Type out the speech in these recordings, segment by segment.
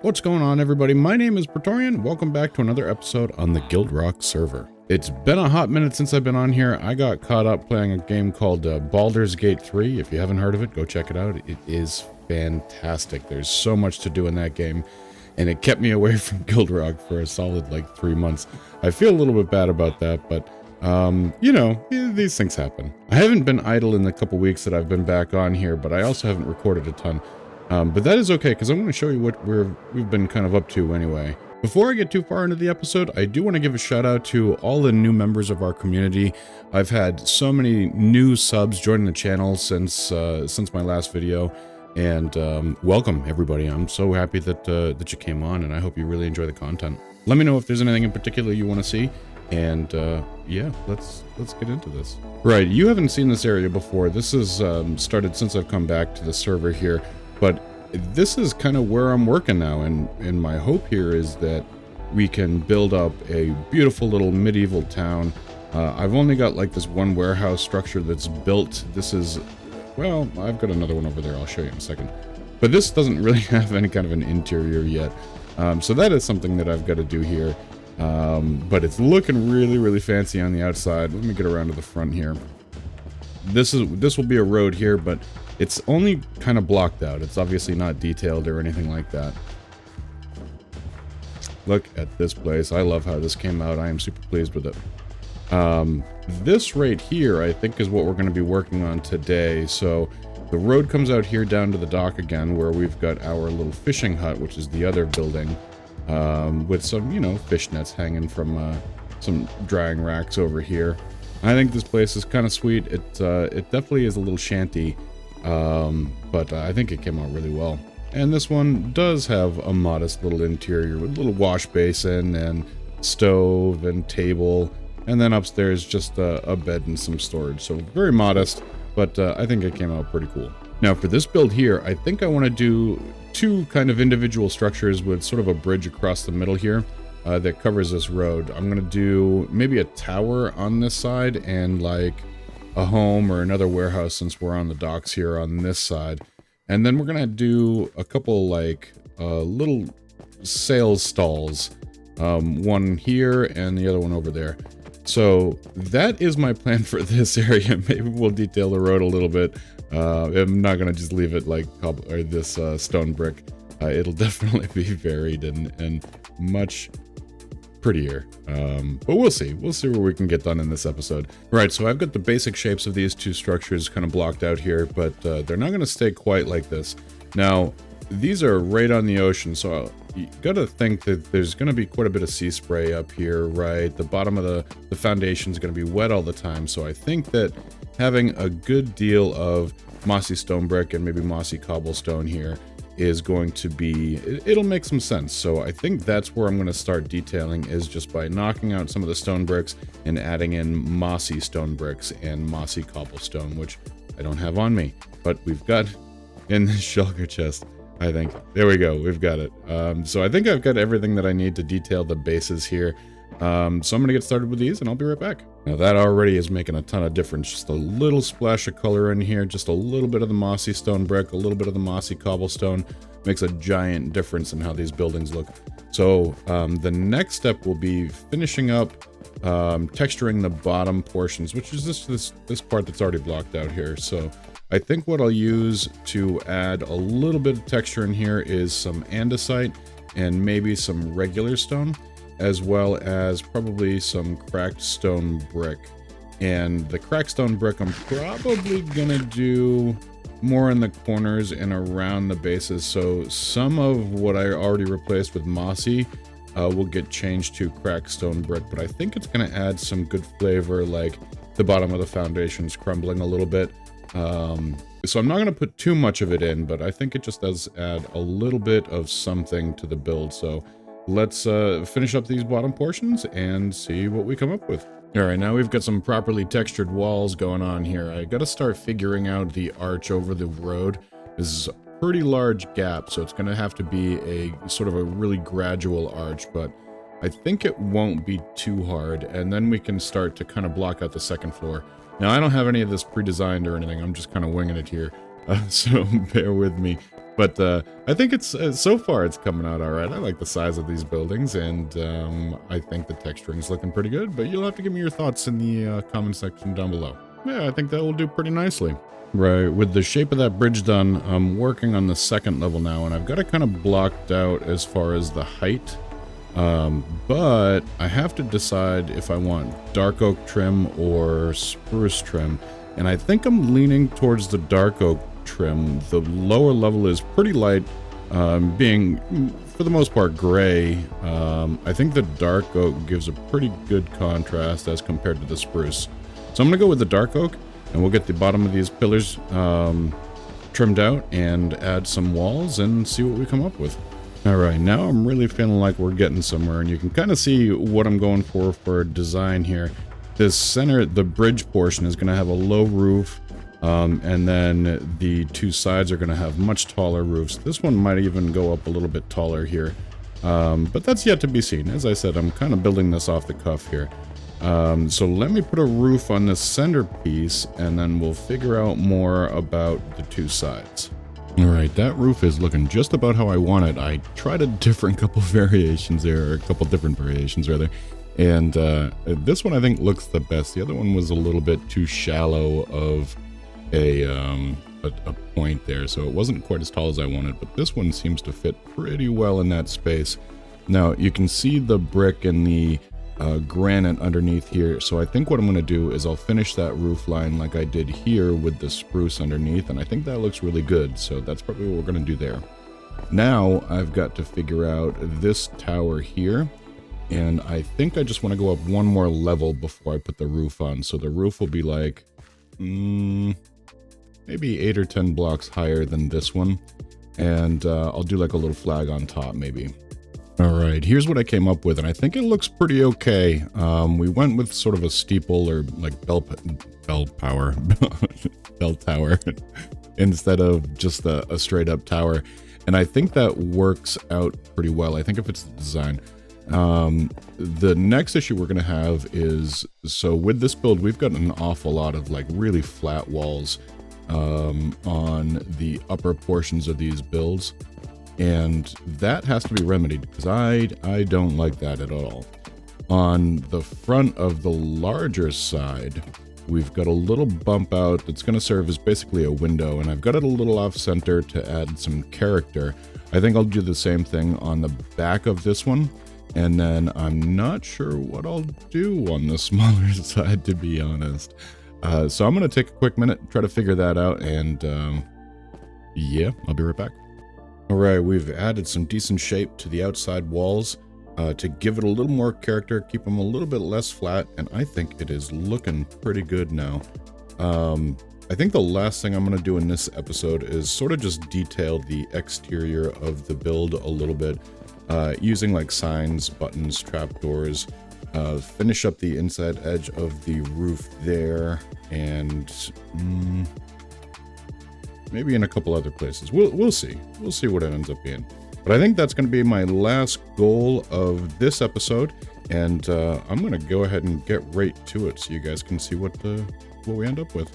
What's going on, everybody? My name is Praetorian. Welcome back to another episode on the GuildRock server. It's been a hot minute since I've been on here. I got caught up playing a game called Baldur's Gate 3. If you haven't heard of it, go check it out. It is fantastic. There's so much to do in that game, and it kept me away from GuildRock for a solid 3 months. I feel a little bit bad about that, but you know, these things happen. I haven't been idle in the couple weeks that I've been back on here, but I also haven't recorded a ton. But that is okay, because I'm going to show you what we've been kind of up to anyway. Before I get too far into the episode, I do want to give a shout out to all the new members of our community. I've had so many new subs joining the channel since my last video, and welcome everybody. I'm so happy that that you came on, and I hope you really enjoy the content. Let me know if there's anything in particular you want to see, and yeah, let's get into this. Right, you haven't seen this area before. This has started since I've come back to the server here. But this is kind of where I'm working now, and my hope here is that we can build up a beautiful little medieval town. I've only got this one warehouse structure that's built. This is, well, I've got another one over there. I'll show you in a second. But this doesn't really have any kind of an interior yet. So that is something that I've got to do here. But it's looking really, really fancy on the outside. Let me get around to the front here. This will be a road here, but it's only kind of blocked out. It's obviously not detailed or anything like that. Look at this place. I love how this came out. I am super pleased with it. This right here, I think, is what we're going to be working on today. So the road comes out here down to the dock again, where we've got our little fishing hut, which is the other building, with some, you know, fish nets hanging from some drying racks over here. I think this place is kind of sweet. It definitely is a little shanty. But I think it came out really well. And this one does have a modest little interior with a little wash basin and stove and table, and then upstairs just a bed and some storage. So very modest, but I think it came out pretty cool. Now for this build here, I think I want to do two kind of individual structures with sort of a bridge across the middle here that covers this road. I'm going to do maybe a tower on this side and a home or another warehouse, since we're on the docks here on this side. And then we're gonna do a couple little sales stalls, one here and the other one over there. So that is my plan for this area. Maybe we'll detail the road a little bit. I'm not gonna just leave it like this stone brick. It'll definitely be varied and much prettier, but we'll see where we can get done in this episode. Right, so I've got the basic shapes of these two structures kind of blocked out here, but they're not going to stay quite like this. Now these are right on the ocean, so you gotta think that there's going to be quite a bit of sea spray up here, right? The bottom of the foundation is going to be wet all the time, so I think that having a good deal of mossy stone brick and maybe mossy cobblestone here is going to be, it'll make some sense. So I think that's where I'm going to start detailing, is just by knocking out some of the stone bricks and adding in mossy stone bricks and mossy cobblestone, which I don't have on me, but we've got in the shulker chest, I think. There we go, we've got it. So I think I've got everything that I need to detail the bases here. So I'm going to get started with these and I'll be right back. Now that already is making a ton of difference. Just a little splash of color in here, just a little bit of the mossy stone brick, a little bit of the mossy cobblestone makes a giant difference in how these buildings look. So the next step will be finishing up texturing the bottom portions, which is this part that's already blocked out here. So I think what I'll use to add a little bit of texture in here is some andesite and maybe some regular stone, as well as probably some cracked stone brick. And the cracked stone brick I'm probably gonna do more in the corners and around the bases. So some of what I already replaced with mossy will get changed to cracked stone brick, but I think it's gonna add some good flavor, like the bottom of the foundation's crumbling a little bit. So I'm not gonna put too much of it in, but I think it just does add a little bit of something to the build. So let's finish up these bottom portions and see what we come up with. All right, now we've got some properly textured walls going on here. I got to start figuring out the arch over the road. This is a pretty large gap, so it's going to have to be a sort of a really gradual arch, but I think it won't be too hard, and then we can start to kind of block out the second floor. Now, I don't have any of this pre-designed or anything. I'm just kind of winging it here, so bear with me. But I think it's so far it's coming out all right. I like the size of these buildings, and I think the texturing's looking pretty good. But you'll have to give me your thoughts in the comment section down below. Yeah, I think that will do pretty nicely. Right, with the shape of that bridge done, I'm working on the second level now, and I've got it kind of blocked out as far as the height. But I have to decide if I want dark oak trim or spruce trim, and I think I'm leaning towards the dark oak trim. The lower level is pretty light, being for the most part gray. I think the dark oak gives a pretty good contrast as compared to the spruce. So I'm going to go with the dark oak, and we'll get the bottom of these pillars trimmed out and add some walls and see what we come up with. Alright, now I'm really feeling like we're getting somewhere, and you can kind of see what I'm going for design here. This center, the bridge portion, is going to have a low roof, and then the two sides are going to have much taller roofs. This one might even go up a little bit taller here, but that's yet to be seen. As I said, I'm kind of building this off the cuff here. So let me put a roof on this centerpiece, and then we'll figure out more about the two sides. Alright, that roof is looking just about how I want it. I tried a different couple variations there, or a couple different variations rather, and this one I think looks the best. The other one was a little bit too shallow of a point there, so it wasn't quite as tall as I wanted, but this one seems to fit pretty well in that space. Now, you can see the brick and the granite underneath here, so I think what I'm going to do is I'll finish that roof line like I did here with the spruce underneath, and I think that looks really good, so that's probably what we're going to do there. Now I've got to figure out this tower here, and I think I just want to go up one more level before I put the roof on, so the roof will be like maybe 8 or 10 blocks higher than this one, and I'll do like a little flag on top maybe. Alright, here's what I came up with, and I think it looks pretty okay. We went with sort of a steeple or like bell tower instead of just a straight up tower, and I think that works out pretty well. I think it fits the design. The next issue we're going to have is, so with this build we've got an awful lot of like really flat walls on the upper portions of these builds. And that has to be remedied because I don't like that at all. On the front of the larger side, we've got a little bump out that's going to serve as basically a window, and I've got it a little off center to add some character. I think I'll do the same thing on the back of this one, and then I'm not sure what I'll do on the smaller side, to be honest. So I'm going to take a quick minute, try to figure that out, and yeah, I'll be right back. Alright, we've added some decent shape to the outside walls to give it a little more character, keep them a little bit less flat, and I think it is looking pretty good now. I think the last thing I'm going to do in this episode is sort of just detail the exterior of the build a little bit, using like signs, buttons, trapdoors, finish up the inside edge of the roof there, and maybe in a couple other places. We'll see. We'll see what it ends up being. But I think that's going to be my last goal of this episode, and I'm going to go ahead and get right to it so you guys can see what we end up with.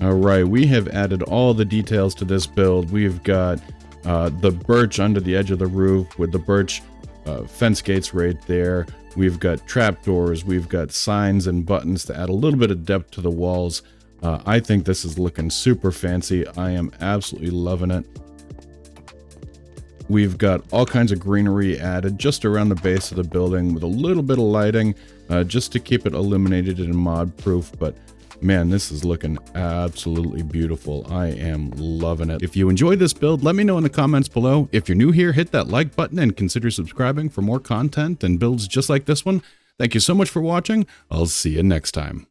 All right, we have added all the details to this build. We've got the birch under the edge of the roof with the birch fence gates right there. We've got trapdoors. We've got signs and buttons to add a little bit of depth to the walls. I think this is looking super fancy. I am absolutely loving it. We've got all kinds of greenery added just around the base of the building with a little bit of lighting just to keep it illuminated and mod proof. But man, this is looking absolutely beautiful. I am loving it. If you enjoyed this build, let me know in the comments below. If you're new here, hit that like button and consider subscribing for more content and builds just like this one. Thank you so much for watching. I'll see you next time.